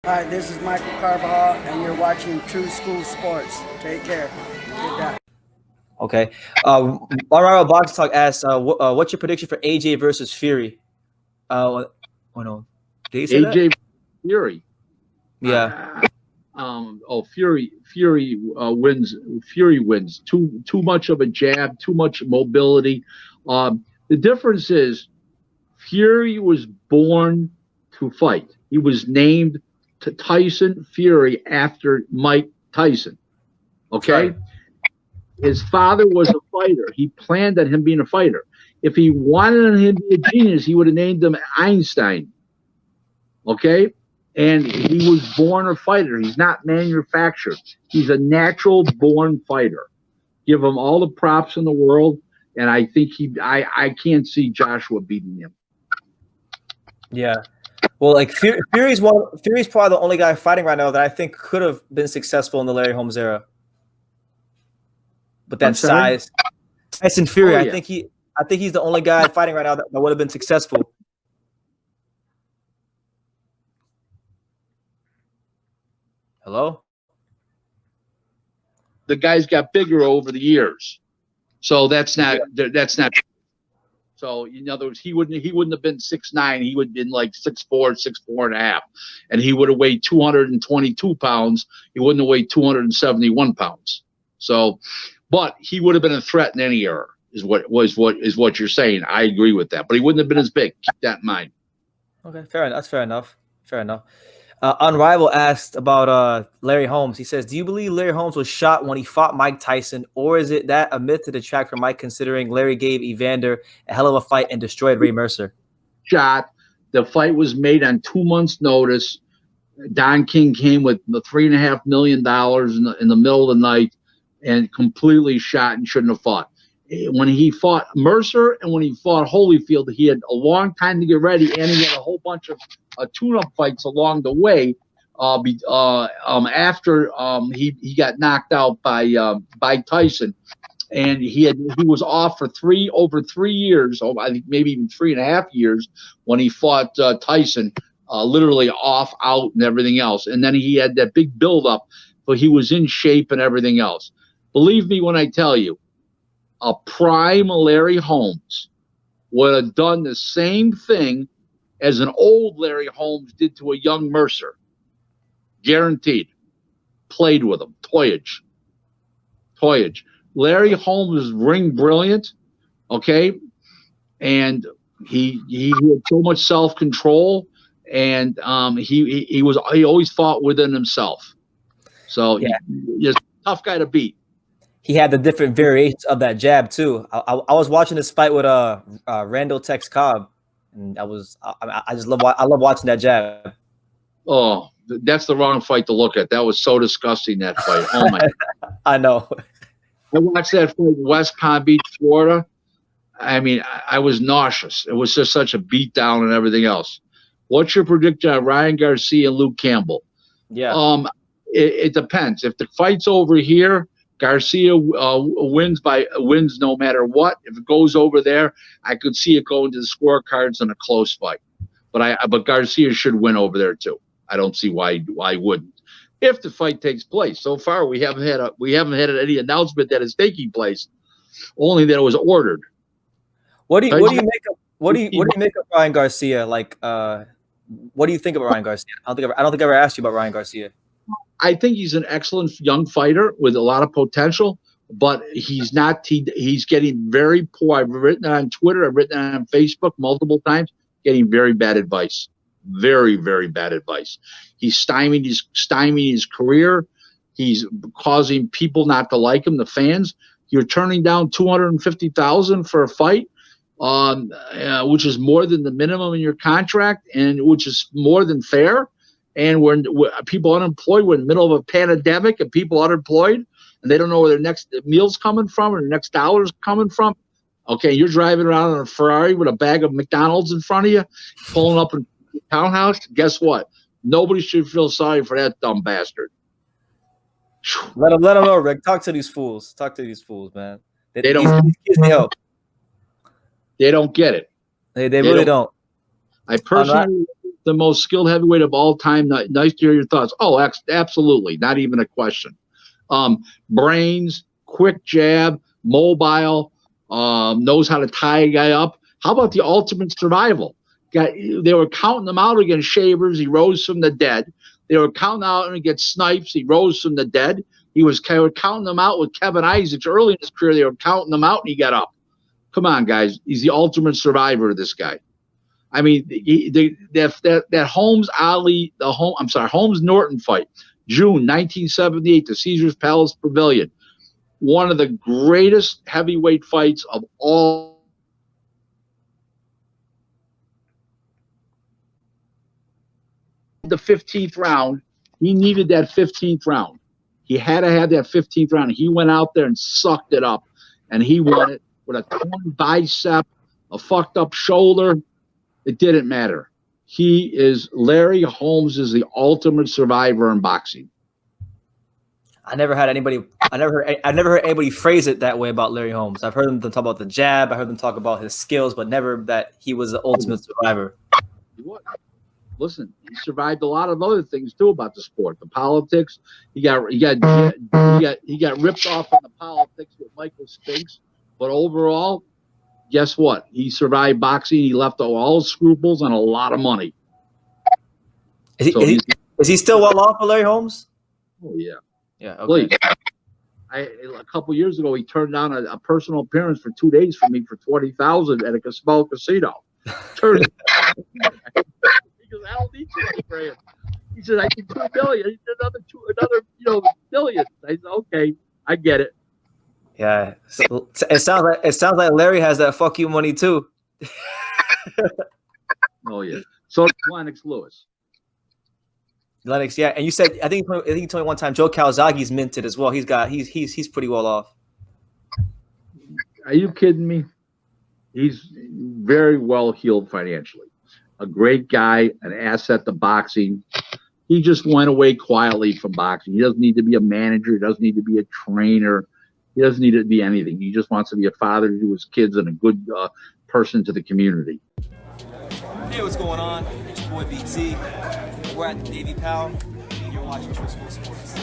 Hi, this is Michael Carbajal, and you're watching True School Sports. Take care. Good night. Okay. Mario Box Talk asks, what's your prediction for AJ versus Fury? Oh no, did he say that? AJ Fury. Yeah. Fury wins. Fury wins. Too much of a jab. Too much mobility. The difference is Fury was born to fight. He was named to Tyson Fury after Mike Tyson. Okay. Right. His father was a fighter. He planned on him being a fighter. If he wanted him to be a genius, he would have named him Einstein. Okay? And he was born a fighter. He's not manufactured. He's a natural born fighter. Give him all the props in the world, and I think I can't see Joshua beating him. Yeah. Well, like Fury's probably the only guy fighting right now that I think could have been successful in the Larry Holmes era. But that size, Tyson Fury, Oh, yeah. I think he's the only guy fighting right now that would have been successful. Hello? The guy's got bigger over the years, so that's not. So in other words, he wouldn't have been 6'9". He would have been like 6'4", 6'4.5", and he would have weighed 222 pounds. He wouldn't have weighed 271 pounds. So, but he would have been a threat in any era. Is what you're saying. I agree with that, but he wouldn't have been as big. Keep that in mind. Okay, fair enough. That's fair enough. Fair enough. Unrivaled asked about Larry Holmes. He says, do you believe Larry Holmes was shot when he fought Mike Tyson, or is it that a myth to detract from Mike, considering Larry gave Evander a hell of a fight and destroyed Ray Mercer? Shot. The fight was made on 2 months' notice. Don King came with the $3.5 million in the middle of the night and completely shot and shouldn't have fought. When he fought Mercer and when he fought Holyfield, he had a long time to get ready, and he had a whole bunch of tune-up fights along the way. After he got knocked out by Tyson, and he was off for over 3 years, I think maybe even 3.5 years, when he fought Tyson, literally off, out, and everything else. And then he had that big build-up, but he was in shape and everything else. Believe me when I tell you, a prime Larry Holmes would have done the same thing as an old Larry Holmes did to a young Mercer. Guaranteed. Played with him. Toyage. Larry Holmes is ring brilliant, okay? And he had so much self-control, and he always fought within himself. So yeah, he's a tough guy to beat. He had the different variations of that jab too. I was watching this fight with Randall Tex Cobb, and I love watching that jab. Oh, that's the wrong fight to look at. That was so disgusting, that fight. Oh my! I know. I watched that fight in West Palm Beach, Florida. I mean, I was nauseous. It was just such a beatdown and everything else. What's your prediction on Ryan Garcia and Luke Campbell? Yeah. It depends. If the fight's over here, Garcia wins no matter what. If it goes over there, I could see it going to the scorecards in a close fight. But Garcia should win over there too. I don't see why I wouldn't. If the fight takes place, so far we haven't had any announcement that it's taking place. Only that it was ordered. What do you make of Ryan Garcia? Like, what do you think about Ryan Garcia? I don't think I ever asked you about Ryan Garcia. I think he's an excellent young fighter with a lot of potential, but he's not. He's getting very poor. I've written it on Twitter. I've written it on Facebook multiple times. Getting very bad advice. Very, very bad advice. He's stymieing his career. He's causing people not to like him, the fans. You're turning down $250,000 for a fight, which is more than the minimum in your contract, and which is more than fair. And when people unemployed, we're in the middle of a pandemic, and people unemployed, and they don't know where their next meal's coming from or their next dollar's coming from. Okay, you're driving around in a Ferrari with a bag of McDonald's in front of you, pulling up in a townhouse. Guess what? Nobody should feel sorry for that dumb bastard. Let them know, Rick. Talk to these fools. Talk to these fools, man. They don't. These kids need help. They don't get it. They really don't. I personally the most skilled heavyweight of all time? Nice to hear your thoughts. Oh, absolutely. Not even a question. Brains, quick jab, mobile, knows how to tie a guy up. How about the ultimate survival? They were counting him out against Shavers. He rose from the dead. They were counting out against Snipes. He rose from the dead. They were counting them out with Kevin Isaacs early in his career. They were counting them out, and he got up. Come on, guys. He's the ultimate survivor, this guy. I mean, that Holmes Norton fight, June 1978, the Caesars Palace Pavilion, one of the greatest heavyweight fights of all. The 15th round, he needed that 15th round. He had to have that 15th round. He went out there and sucked it up, and he won it with a torn bicep, a fucked up shoulder. It didn't matter. Larry Holmes is the ultimate survivor in boxing. I never heard anybody phrase it that way about Larry Holmes. I've heard them talk about the jab. I heard them talk about his skills, but never that he was the ultimate survivor. He was. Listen, he survived a lot of other things too about the sport, the politics. He got ripped off on the politics with Michael Spinks, but overall, guess what? He survived boxing. He left all his scruples and a lot of money. Is he still well off for Larry Holmes? Oh yeah, yeah. Okay. A couple years ago, he turned down a personal appearance for 2 days for me for $20,000 at a small casino. Because I don't need too much for him. He said, I need $2 million. He said another billion. I said, okay, I get it. Yeah. So it sounds like Larry has that fuck you money too. Oh yeah. So does Lennox Lewis. Lennox, yeah. And you said I think you told me one time Joe Calzaghe's minted as well. He's pretty well off. Are you kidding me? He's very well heeled financially. A great guy, an asset to boxing. He just went away quietly from boxing. He doesn't need to be a manager. He doesn't need to be a trainer. He doesn't need to be anything. He just wants to be a father to his kids and a good person to the community. Hey, what's going on? It's your boy BT. We're at the Davy Powell, and you're watching True School Sports.